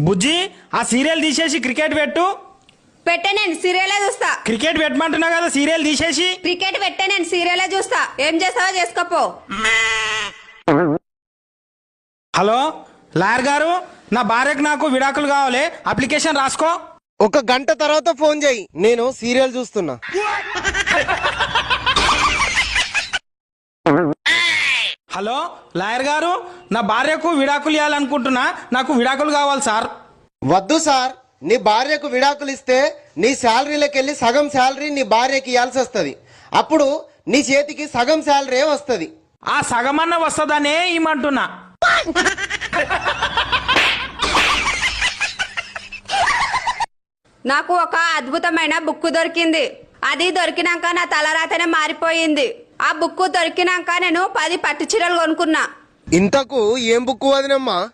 బుజ్జి ఆ సీరియల్ తీసేసి క్రికెట్ పెట్టు. పెట్టే నేను సీరియలే చూస్తా. క్రికెట్ పెట్టమంటున్నా కదా, సీరియల్ తీసేసి. క్రికెట్ పెట్టే నేను సీరియలే చూస్తా. ఏం చేస్తావో చేసుకోపో. హలో లాయర్ గారు, నా భార్యకు నాకు విడాకులు కావాలి, అప్లికేషన్ రాసుకో. 1 గంట తర్వాత ఫోన్ చేయి, నేను సీరియల్ చూస్తున్నా. హలో లాయర్ గారు, నా భార్యకు విడాకులు ఇవ్వాలనుకుంటున్నా, నాకు విడాకులు కావాలి సార్. వద్దు సార్, నీ భార్యకు విడాకులు ఇస్తే నీ శాలరీలోకి వెళ్ళి సగం శాలరీ నీ భార్యకి ఇవ్వాల్సి వస్తుంది. అప్పుడు నీ చేతికి సగం శాలరీ వస్తుంది. ఆ సగమన్న వస్తుందనే ఇమ్మంటున్నా. నాకు ఒక అద్భుతమైన బుక్ దొరికింది. అది దొరికినాక నా తలరాతనే మారిపోయింది. ఆ బుక్ దొరికినాక నేను 10 పట్టు చీరలు కొనుక్కున్నా. ఇంతకు ఏం బుక్ వదినమ్మా?